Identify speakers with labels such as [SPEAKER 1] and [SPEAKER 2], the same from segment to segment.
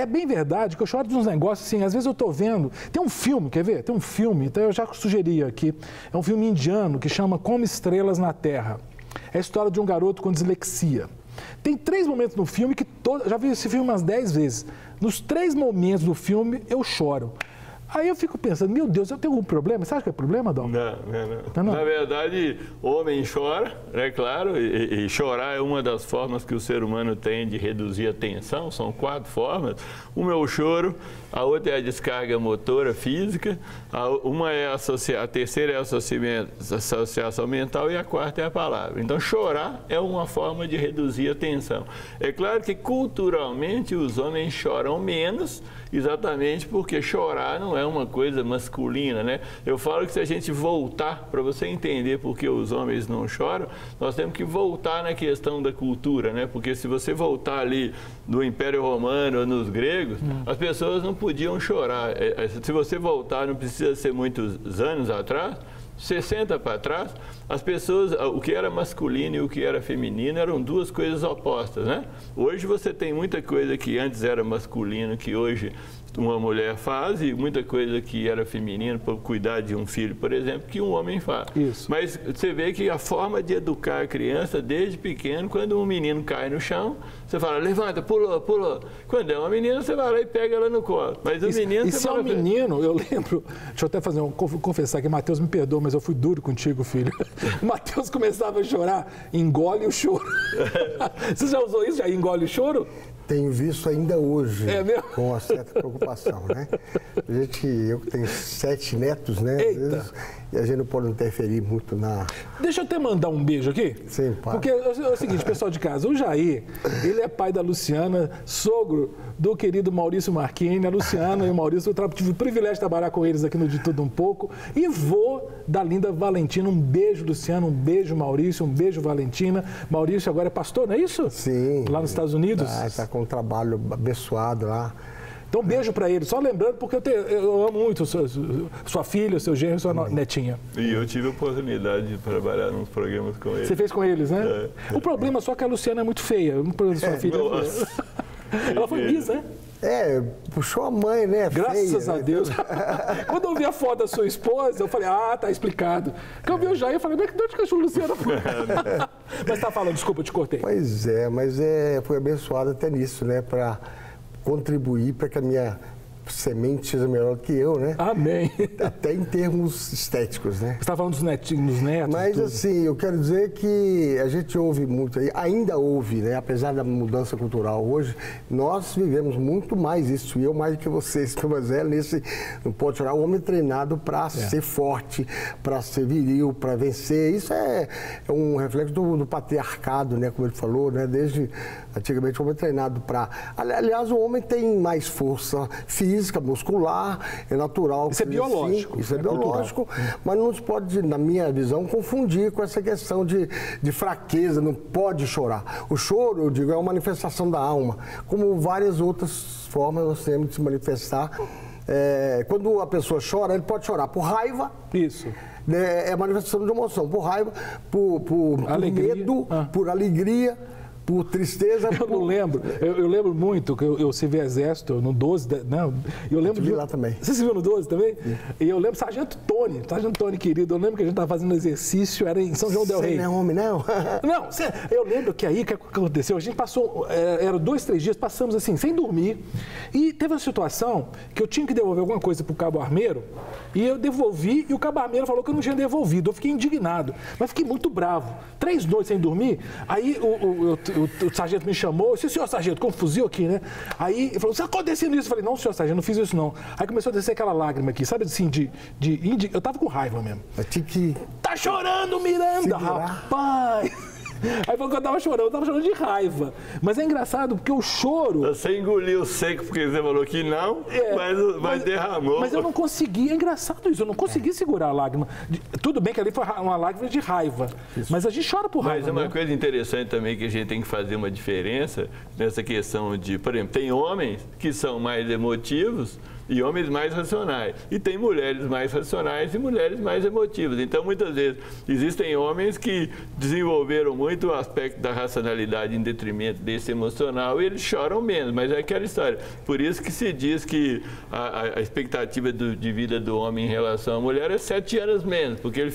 [SPEAKER 1] é bem verdade que eu choro de uns negócios assim, às vezes eu tô vendo, tem um filme, quer ver? Tem um filme, então eu já sugeri aqui, é um filme indiano que chama Como Estrelas na Terra. É a história de um garoto com dislexia. Tem 3 momentos no filme que já vi esse filme umas 10 vezes. Nos 3 momentos do filme eu choro. Aí eu fico pensando, meu Deus, eu tenho algum problema? Você acha que é problema, Dom?
[SPEAKER 2] Não. Na verdade, homem chora, é claro, e chorar é uma das formas que o ser humano tem de reduzir a tensão, são 4 formas. Uma é o choro, a outra é a descarga motora física, a terceira é a associação mental e a quarta é a palavra. Então, chorar é uma forma de reduzir a tensão. É claro que culturalmente os homens choram menos, exatamente porque chorar não é uma coisa masculina, né? Eu falo que se a gente voltar, para você entender por que os homens não choram, nós temos que voltar na questão da cultura, né? Porque se você voltar ali no Império Romano ou nos gregos, as pessoas não podiam chorar. Se você voltar, não precisa ser muitos anos atrás, 60 para trás, as pessoas, o que era masculino e o que era feminino eram 2 coisas opostas, né? Hoje você tem muita coisa que antes era masculino, que hoje uma mulher faz, e muita coisa que era feminina, para cuidar de um filho, por exemplo, que um homem faz.
[SPEAKER 1] Isso.
[SPEAKER 2] Mas você vê que a forma de educar a criança desde pequeno, quando um menino cai no chão, você fala, levanta, pula, pula. Quando é uma menina, você vai lá e pega ela no colo. Mas o menino...
[SPEAKER 1] E se é um menino, eu lembro, deixa eu até confessar que Matheus me perdoa, mas eu fui duro contigo, filho. O Matheus começava a chorar, engole o choro. Você já usou isso? Já engole o choro?
[SPEAKER 3] Tenho visto ainda hoje, com uma certa preocupação, né? Eu tenho 7 netos, né? Às vezes, e a gente não pode interferir muito na...
[SPEAKER 1] Deixa eu até mandar um beijo aqui.
[SPEAKER 3] Sim, pai.
[SPEAKER 1] Porque é o seguinte, pessoal de casa, o Jair, ele é pai da Luciana, sogro do querido Maurício Marchini. A Luciana e o Maurício, eu tive o privilégio de trabalhar com eles aqui no De Tudo Um Pouco. E vô da linda Valentina. Um beijo, Luciana, um beijo, Maurício, um beijo, Valentina. Maurício agora é pastor, não é isso?
[SPEAKER 3] Sim.
[SPEAKER 1] Lá nos Estados Unidos?
[SPEAKER 3] Está com um trabalho abençoado lá.
[SPEAKER 1] Então, um beijo para ele. Só lembrando, porque eu amo muito sua filha, seu genro e sua netinha.
[SPEAKER 2] E eu tive a oportunidade de trabalhar nos programas com eles.
[SPEAKER 1] Você fez com eles, né? O problema só é que a Luciana é muito feia. O problema da sua filha é feia. Ela foi Miss, né?
[SPEAKER 3] Puxou a mãe, né?
[SPEAKER 1] Graças
[SPEAKER 3] feia,
[SPEAKER 1] a Deus. Quando eu vi a foto da sua esposa, eu falei, tá explicado. Quando eu vi o Jair, eu falei, mas que onde que a Luciana foi? Mas tá falando, desculpa, eu te cortei.
[SPEAKER 3] Pois mas foi abençoado até nisso, né? Para contribuir para que a minha semente seja melhor que eu, né?
[SPEAKER 1] Amém.
[SPEAKER 3] Até em termos estéticos, né?
[SPEAKER 1] Você está falando dos netos?
[SPEAKER 3] Mas assim, eu quero dizer que a gente ouve muito, ainda ouve, né? Apesar da mudança cultural hoje, nós vivemos muito mais isso, e eu mais do que vocês, mas não pode chorar, o homem treinado para ser forte, para ser viril, para vencer. Isso é um reflexo do patriarcado, né? Como ele falou, né? Desde antigamente o homem treinado para... Aliás, o homem tem mais força física, muscular, é natural.
[SPEAKER 1] Isso é biológico.
[SPEAKER 3] Isso é biológico, mas não se pode, na minha visão, confundir com essa questão de fraqueza, não pode chorar. O choro, eu digo, é uma manifestação da alma, como várias outras formas nós temos de se manifestar. Quando a pessoa chora, ele pode chorar por raiva.
[SPEAKER 1] Isso.
[SPEAKER 3] É a manifestação de emoção, por raiva, por medo, por alegria, por tristeza.
[SPEAKER 1] Eu não lembro. Eu lembro muito que eu servi exército no 12. Não, eu lembro
[SPEAKER 3] de lá também.
[SPEAKER 1] Você se viu no 12 também? Sim. E eu lembro, Sargento Tony, querido. Eu lembro que a gente estava fazendo exercício, era em São João del Rei.
[SPEAKER 3] Você não é homem, não?
[SPEAKER 1] Não, eu lembro que aí, o que aconteceu? A gente passou, eram 2, 3 dias, passamos assim, sem dormir. E teve uma situação que eu tinha que devolver alguma coisa para o cabo armeiro, e eu devolvi, e o cabo armeiro falou que eu não tinha devolvido. Eu fiquei indignado, mas fiquei muito bravo. 3 noites sem dormir, aí o sargento me chamou, eu disse, senhor sargento, com um fuzil aqui, né? Aí ele falou, você acontecendo isso? Eu falei, não, senhor sargento, não fiz isso não. Aí começou a descer aquela lágrima aqui, sabe assim, eu tava com raiva mesmo. Tá chorando, Miranda, rapaz! Aí falou que eu tava chorando de raiva. Mas é engraçado, porque o choro...
[SPEAKER 2] Você engoliu seco porque você falou que não, mas derramou.
[SPEAKER 1] Mas eu não consegui, é engraçado isso, eu não consegui segurar a lágrima. Tudo bem que ali foi uma lágrima de raiva, mas a gente chora por raiva.
[SPEAKER 2] Mas uma coisa interessante também que a gente tem que fazer uma diferença nessa questão de, por exemplo, tem homens que são mais emotivos, e homens mais racionais. E tem mulheres mais racionais e mulheres mais emotivas. Então, muitas vezes, existem homens que desenvolveram muito o aspecto da racionalidade em detrimento desse emocional e eles choram menos, mas é aquela história. Por isso que se diz que a expectativa de vida do homem em relação à mulher é 7 anos menos, porque ele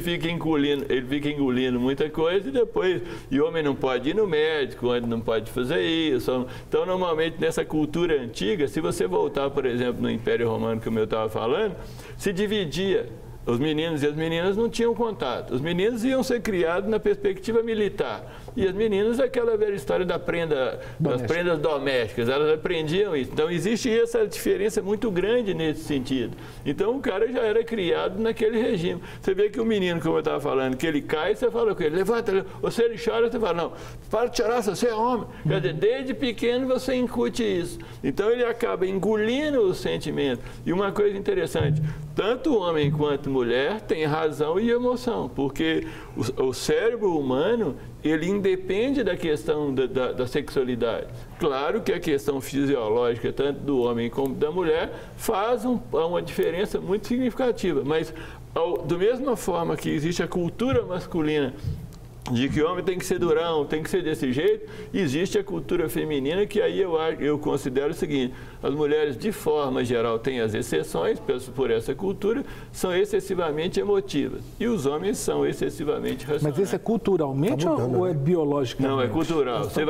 [SPEAKER 2] fica engolindo muita coisa e depois, e o homem não pode ir no médico, o homem não pode fazer isso. Então, normalmente, nessa cultura antiga, se você voltar, por exemplo, no Império Romano, como eu estava falando, se dividia. Os meninos e as meninas não tinham contato. Os meninos iam ser criados na perspectiva militar. E as meninas, aquela velha história das prendas domésticas, elas aprendiam isso. Então, existe essa diferença muito grande nesse sentido. Então, o cara já era criado naquele regime. Você vê que o menino, como eu estava falando, que ele cai, você fala com ele, levanta, ou se ele chora, você fala, não, para de chorar, você é homem. Quer dizer, desde pequeno você incute isso. Então, ele acaba engolindo o sentimento. E uma coisa interessante, tanto o homem quanto a mulher tem razão e emoção, porque o cérebro humano, ele independe da questão da sexualidade. Claro que a questão fisiológica, tanto do homem como da mulher, faz uma diferença muito significativa, mas da mesma forma que existe a cultura masculina de que o homem tem que ser durão, tem que ser desse jeito, existe a cultura feminina, que aí eu considero o seguinte, as mulheres, de forma geral, têm as exceções por essa cultura, são excessivamente emotivas, e os homens são excessivamente racionais.
[SPEAKER 1] Mas isso é culturalmente ou é biologicamente?
[SPEAKER 2] Não, é cultural. Você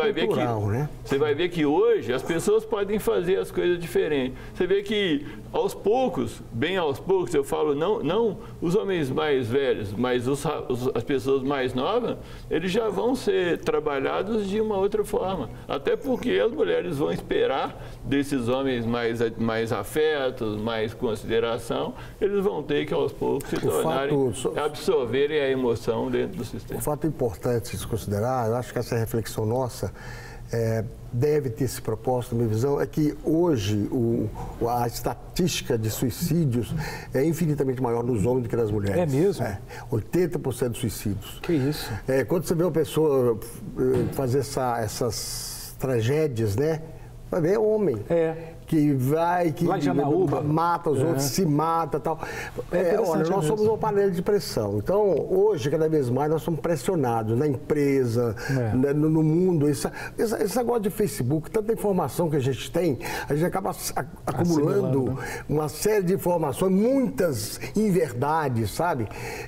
[SPEAKER 2] vai ver que hoje as pessoas podem fazer as coisas diferentes. Você vê que, aos poucos, bem aos poucos, eu falo, não os homens mais velhos, mas as pessoas mais novas, eles já vão ser trabalhados de uma outra forma. Até porque as mulheres vão esperar desses homens mais afetos, mais consideração, eles vão ter que, aos poucos, se tornarem, absorverem a emoção dentro do sistema.
[SPEAKER 3] O fato importante de se considerar, eu acho que essa reflexão nossa deve ter esse propósito, na minha visão, é que hoje a estatística de suicídios é infinitamente maior nos homens do que nas mulheres.
[SPEAKER 1] É mesmo?
[SPEAKER 3] 80% de suicídios.
[SPEAKER 1] Que isso?
[SPEAKER 3] Quando você vê uma pessoa fazer essas tragédias, né? Vai ver homem. Que vai, que mata os outros, se mata e tal. Olha, nós somos uma panela de pressão. Então, hoje, cada vez mais, nós somos pressionados na empresa, no mundo. Esse negócio de Facebook, tanta informação que a gente tem, a gente acaba acumulando uma série de informações, muitas inverdades, sabe?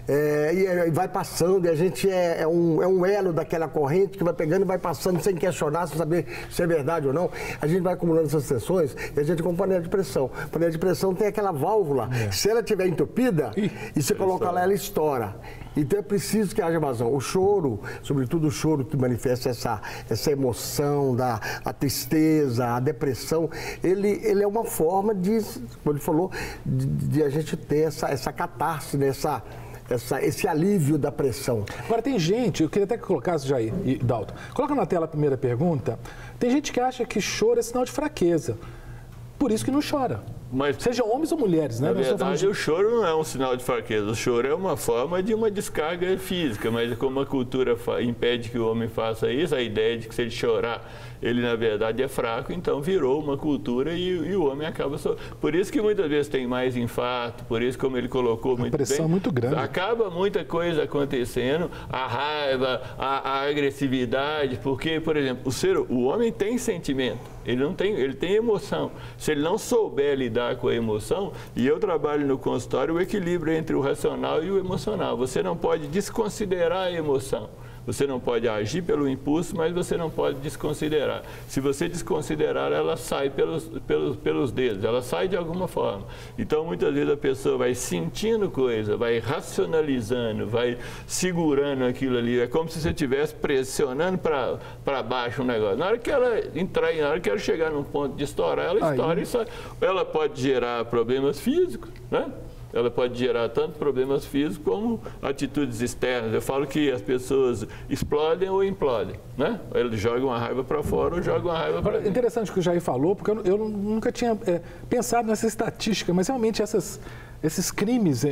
[SPEAKER 3] E vai passando, e a gente é um elo daquela corrente que vai pegando e vai passando sem questionar, sem saber se é verdade ou não. A gente vai acumulando essas tensões e a gente com panela de pressão. Panela de pressão tem aquela válvula, se ela estiver entupida, e você coloca lá, ela estoura. Então é preciso que haja vazão. O choro, sobretudo o choro que manifesta essa emoção, a tristeza, a depressão, ele é uma forma de, como ele falou, de a gente ter essa catarse, né? Esse alívio da pressão.
[SPEAKER 1] Agora, tem gente, eu queria até que colocasse, Jair e Dalton, coloca na tela a primeira pergunta, tem gente que acha que choro é sinal de fraqueza, por isso que não chora. Mas, sejam homens ou mulheres, né?
[SPEAKER 2] Na verdade, o choro não é um sinal de fraqueza. O choro é uma forma de uma descarga física, mas como a cultura impede que o homem faça isso, a ideia de que se ele chorar, ele na verdade é fraco, então virou uma cultura e o homem acaba... Por isso que muitas vezes tem mais infarto, por isso, como ele colocou muito bem... A pressão é muito grande. Acaba muita coisa acontecendo, a raiva, a agressividade, porque, por exemplo, o homem tem sentimento, ele tem emoção. Se ele não souber lidar com a emoção, e eu trabalho no consultório o equilíbrio entre o racional e o emocional. Você não pode desconsiderar a emoção. Você não pode agir pelo impulso, mas você não pode desconsiderar. Se você desconsiderar, ela sai pelos dedos, ela sai de alguma forma. Então, muitas vezes a pessoa vai sentindo coisa, vai racionalizando, vai segurando aquilo ali. É como se você estivesse pressionando para baixo um negócio. Na hora que ela entrar, na hora que ela chegar num ponto de estourar, ela estoura e sai. Ela pode gerar problemas físicos, né? Ela pode gerar tanto problemas físicos como atitudes externas. Eu falo que as pessoas explodem ou implodem, né? Eles jogam a raiva para fora ou jogam a raiva para dentro.
[SPEAKER 1] Interessante o que o Jair falou, porque eu nunca tinha pensado nessa estatística, mas realmente essas esses crimes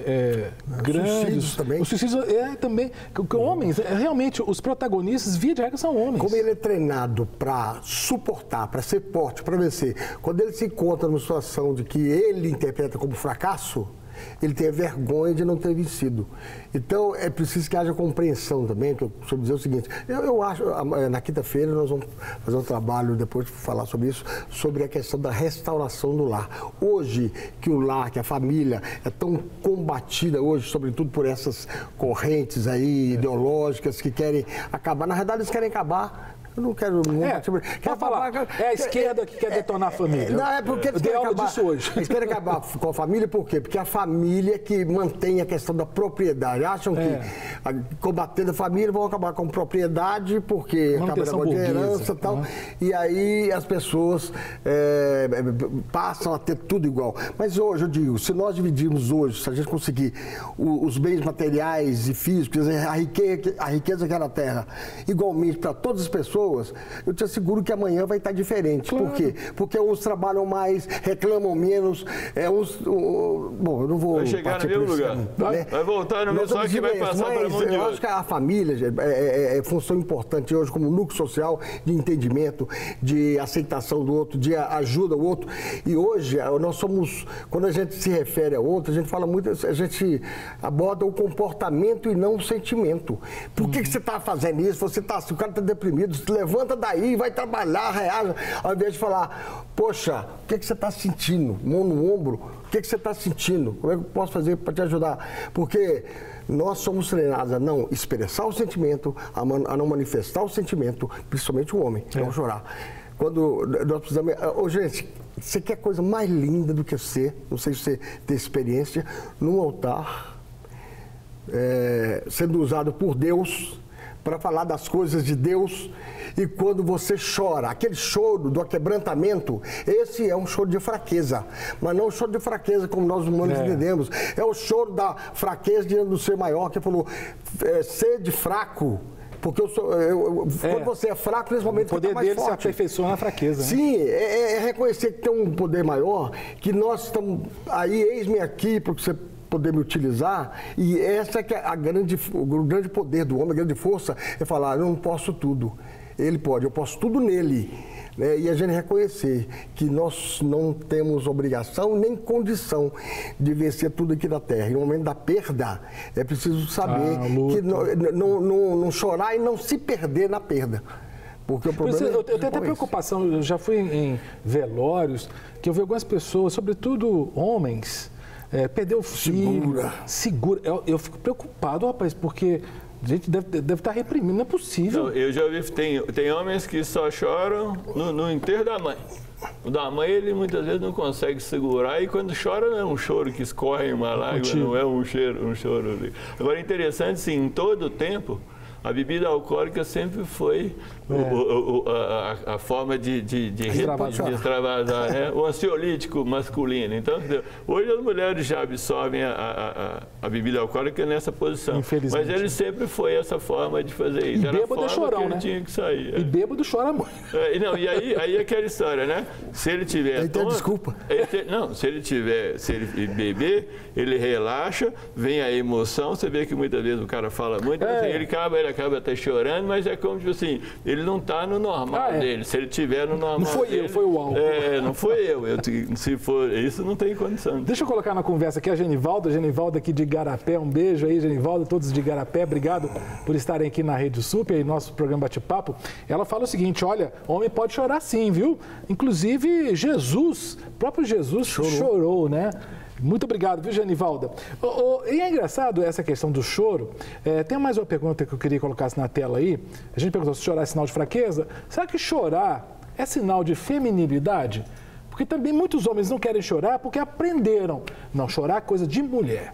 [SPEAKER 1] grandes.
[SPEAKER 3] Suicídios também.
[SPEAKER 1] Os suicídios também. Que homens, realmente, os protagonistas, via de regra, são homens.
[SPEAKER 3] Como ele é treinado para suportar, para ser forte, para vencer, quando ele se encontra numa situação de que ele interpreta como fracasso, ele tem vergonha de não ter vencido. Então, é preciso que haja compreensão também, que eu preciso dizer o seguinte, eu acho, na quinta-feira nós vamos fazer um trabalho, depois de falar sobre isso, sobre a questão da restauração do lar. Hoje, que o lar, que a família é tão combatida hoje, sobretudo por essas correntes aí ideológicas que querem acabar, na verdade eles querem acabar. Eu não quero...
[SPEAKER 1] Quer falar? É a esquerda que quer detonar a família.
[SPEAKER 3] Não, é porque eles querem acabar
[SPEAKER 1] disso hoje.
[SPEAKER 3] Eles querem acabar com a família, por quê? Porque a família é que mantém a questão da propriedade. Acham que combatendo a família vão acabar com propriedade, porque acaba negócio de herança e tal. E aí as pessoas passam a ter tudo igual. Mas hoje, eu digo, se nós dividirmos hoje, se a gente conseguir os bens materiais e físicos, a riqueza que é na Terra, igualmente para todas as pessoas, eu te asseguro que amanhã vai estar diferente.
[SPEAKER 1] Claro.
[SPEAKER 3] Por quê? Porque uns trabalham mais, reclamam menos, bom, eu não vou...
[SPEAKER 2] Vai chegar no mesmo lugar. Vai voltar no mesmo, só que vai passar para a mão de
[SPEAKER 3] eu acho que a família é função importante hoje como núcleo social de entendimento, de aceitação do outro, de ajuda ao outro. E hoje, nós somos, quando a gente se refere ao outro, a gente fala muito, a gente aborda o comportamento e não o sentimento. Por que você está fazendo isso? Se o cara está deprimido, levanta daí, vai trabalhar, reage, ao invés de falar, poxa, o que você está sentindo? Mão no ombro, o que você está sentindo? Como é que eu posso fazer para te ajudar? Porque nós somos treinados a não expressar o sentimento, a não manifestar o sentimento, principalmente o homem, não chorar. Quando nós precisamos... gente, você quer coisa mais linda do que você, não sei se você tem experiência, num altar, sendo usado por Deus, para falar das coisas de Deus, e quando você chora, aquele choro do aquebrantamento, esse é um choro de fraqueza, mas não um choro de fraqueza como nós humanos entendemos, é o choro da fraqueza diante do ser maior, que falou, sede fraco, porque quando você é fraco, nesse momento
[SPEAKER 1] o poder
[SPEAKER 3] você tá mais
[SPEAKER 1] dele
[SPEAKER 3] forte.
[SPEAKER 1] se aperfeiçoa na fraqueza. Né?
[SPEAKER 3] Sim, é reconhecer que tem um poder maior, que nós estamos aí, eis-me aqui, porque você poder me utilizar, e essa que é o grande poder do homem, a grande força, é falar, eu não posso tudo, ele pode, eu posso tudo nele, né? E a gente reconhecer que nós não temos obrigação nem condição de vencer tudo aqui na Terra. E no momento da perda, é preciso saber que não chorar e não se perder na perda. Porque o problema
[SPEAKER 1] eu tenho até preocupação, eu já fui em velórios, que eu vi algumas pessoas, sobretudo homens, perder o filho, segura. Eu fico preocupado, rapaz, porque a gente deve estar reprimindo, não é possível.
[SPEAKER 2] Não, eu já vi, tem homens que só choram no enterro da mãe. O da mãe, ele muitas vezes não consegue segurar, e quando chora não é um choro que escorre uma lágrima, não é um choro. Agora, interessante, sim, em todo o tempo, a bebida alcoólica sempre foi a forma de extravasar, né? O ansiolítico masculino. Então, hoje as mulheres já absorvem a bebida alcoólica nessa posição. Mas ele sempre foi essa forma de fazer isso.
[SPEAKER 1] E bêbado é chorão, né?
[SPEAKER 2] Tinha que sair.
[SPEAKER 1] E bêbado chora muito.
[SPEAKER 2] E aí é aquela história, né? Se ele tiver...
[SPEAKER 3] Então, desculpa.
[SPEAKER 2] Se ele beber, ele relaxa, vem a emoção, você vê que muitas vezes o cara fala muito, assim, ele acaba até chorando, mas é como, tipo assim, ele não está no normal dele. Se ele estiver no normal
[SPEAKER 1] não foi
[SPEAKER 2] dele,
[SPEAKER 1] eu, foi o álcool.
[SPEAKER 2] Não foi eu. Se for isso, não tem condição.
[SPEAKER 1] Deixa eu colocar na conversa aqui a Genivalda aqui de Igarapé. Um beijo aí, Genivalda, todos de Igarapé. Obrigado por estarem aqui na Rede Super e nosso programa Bate-Papo. Ela fala o seguinte, olha, homem pode chorar sim, viu? Inclusive, o próprio Jesus chorou, né? Muito obrigado, viu, Genivalda? E é engraçado essa questão do choro. Tem mais uma pergunta que eu queria colocar na tela aí. A gente perguntou se chorar é sinal de fraqueza. Será que chorar é sinal de feminilidade? Porque também muitos homens não querem chorar porque aprenderam. Não, chorar é coisa de mulher.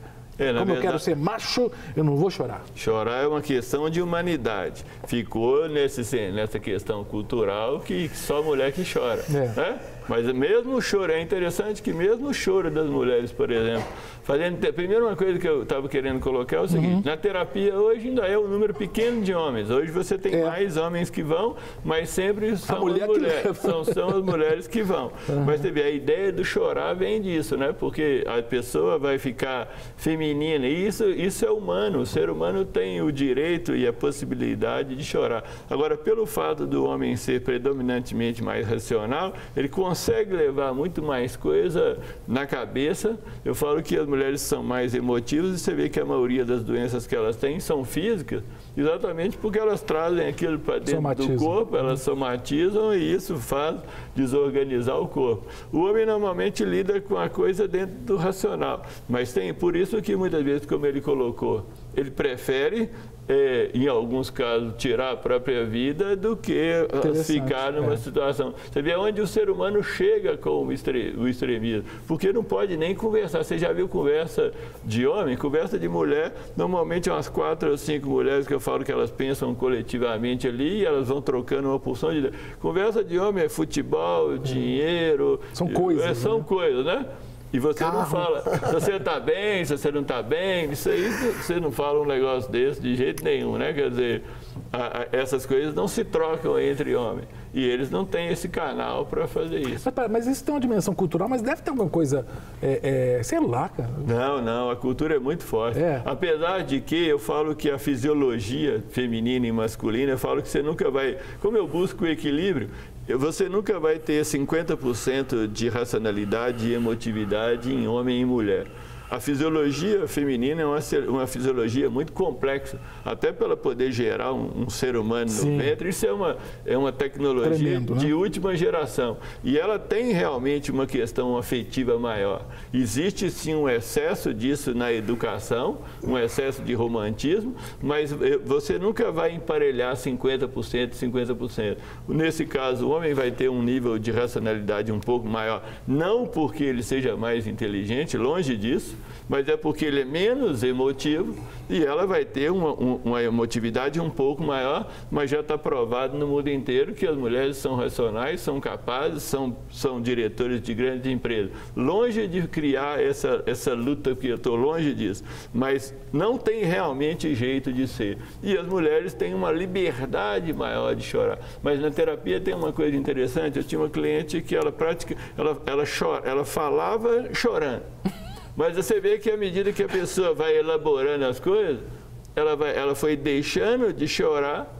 [SPEAKER 1] Como eu quero ser macho, eu não vou chorar.
[SPEAKER 2] Chorar é uma questão de humanidade. Ficou nessa questão cultural que só mulher que chora. Né? Mas mesmo o choro, é interessante que mesmo o choro das mulheres, por exemplo, primeiro uma coisa que eu estava querendo colocar é o seguinte, na terapia hoje ainda é um número pequeno de homens. Hoje você tem mais homens que vão, mas sempre são as mulheres, são as mulheres que vão. Mas a ideia do chorar vem disso, né? Porque a pessoa vai ficar feminina, e isso é humano. O ser humano tem o direito e a possibilidade de chorar. Agora, pelo fato do homem ser predominantemente mais racional, ele consegue levar muito mais coisa na cabeça. Eu falo que as mulheres são mais emotivas e você vê que a maioria das doenças que elas têm são físicas, exatamente porque elas trazem aquilo para dentro do corpo, elas somatizam e isso faz desorganizar o corpo. O homem normalmente lida com a coisa dentro do racional, mas por isso que muitas vezes, como ele colocou, ele prefere, em alguns casos, tirar a própria vida do que ficar numa situação. Você vê onde o ser humano chega com o extremismo, porque não pode nem conversar. Você já viu conversa de homem? Conversa de mulher, normalmente umas 4 ou 5 mulheres que eu falo que elas pensam coletivamente ali e elas vão trocando uma porção de... Conversa de homem é futebol, dinheiro...
[SPEAKER 1] São coisas.
[SPEAKER 2] São coisas, né? E você não fala, se você está bem, se você não está bem, isso aí você não fala um negócio desse de jeito nenhum, né? Quer dizer, essas coisas não se trocam entre homens. E eles não têm esse canal para fazer isso.
[SPEAKER 1] Mas isso tem uma dimensão cultural, mas deve ter alguma coisa, sei lá, cara.
[SPEAKER 2] Não, a cultura é muito forte. Apesar de que eu falo que a fisiologia feminina e masculina, eu falo que você nunca vai... Como eu busco o equilíbrio, você nunca vai ter 50% de racionalidade e emotividade em homem e mulher. A fisiologia feminina é uma fisiologia muito complexa, até para ela poder gerar um ser humano no ventre. Isso é uma tecnologia de última geração. E ela tem realmente uma questão afetiva maior. Existe sim um excesso disso na educação, um excesso de romantismo, mas você nunca vai emparelhar 50%, 50%. Nesse caso, o homem vai ter um nível de racionalidade um pouco maior, não porque ele seja mais inteligente, longe disso, mas é porque ele é menos emotivo e ela vai ter uma emotividade um pouco maior, mas já está provado no mundo inteiro que as mulheres são racionais, são capazes, são diretores de grandes empresas. Longe de criar essa luta, porque eu estou longe disso, mas não tem realmente jeito de ser. E as mulheres têm uma liberdade maior de chorar. Mas na terapia tem uma coisa interessante, eu tinha uma cliente que ela falava chorando. Mas você vê que à medida que a pessoa vai elaborando as coisas, ela foi deixando de chorar,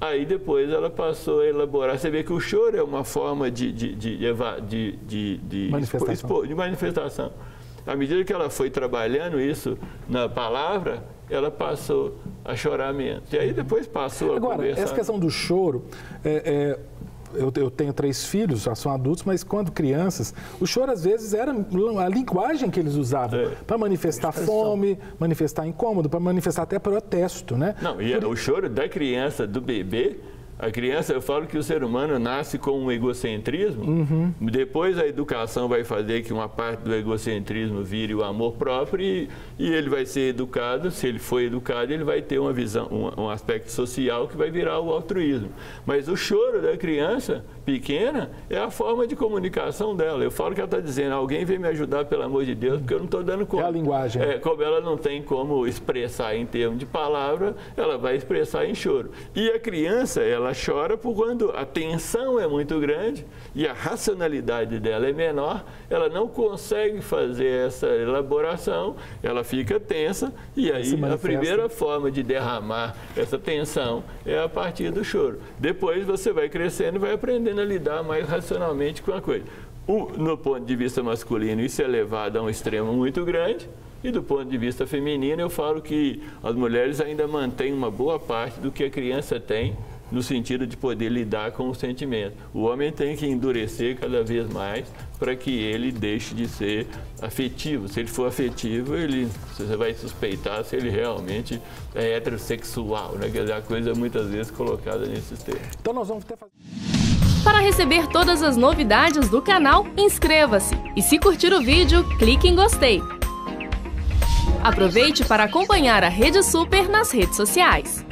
[SPEAKER 2] aí depois ela passou a elaborar. Você vê que o choro é uma forma de manifestação. À medida que ela foi trabalhando isso na palavra, ela passou a chorar menos. E aí depois passou a conversar.
[SPEAKER 1] Agora, essa questão do choro... Eu tenho 3 filhos, já são adultos, mas quando crianças, o choro às vezes era a linguagem que eles usavam para manifestar fome, manifestar incômodo, para manifestar até protesto, né?
[SPEAKER 2] Não, e o choro da criança, do bebê, a criança, eu falo que o ser humano nasce com um egocentrismo, depois a educação vai fazer que uma parte do egocentrismo vire o amor próprio e ele vai ser educado, se ele for educado, ele vai ter uma visão, um aspecto social que vai virar o altruísmo. Mas o choro da criança pequena é a forma de comunicação dela. Eu falo que ela está dizendo, alguém vem me ajudar, pelo amor de Deus, porque eu não estou dando conta.
[SPEAKER 1] É a linguagem.
[SPEAKER 2] Como ela não tem como expressar em termos de palavra, ela vai expressar em choro. E a criança, ela chora por quando a tensão é muito grande e a racionalidade dela é menor, ela não consegue fazer essa elaboração, ela fica tensa e aí a primeira forma de derramar essa tensão é a partir do choro. Depois você vai crescendo e vai aprendendo a lidar mais racionalmente com a coisa. No ponto de vista masculino, isso é levado a um extremo muito grande. E do ponto de vista feminino, eu falo que as mulheres ainda mantêm uma boa parte do que a criança tem, no sentido de poder lidar com o sentimento. O homem tem que endurecer cada vez mais para que ele deixe de ser afetivo. Se ele for afetivo, você vai suspeitar se ele realmente é heterossexual, né? Quer dizer, a coisa é muitas vezes colocada nesses termos.
[SPEAKER 1] Então nós vamos ter...
[SPEAKER 4] Para receber todas as novidades do canal, inscreva-se. E se curtir o vídeo, clique em gostei. Aproveite para acompanhar a Rede Super nas redes sociais.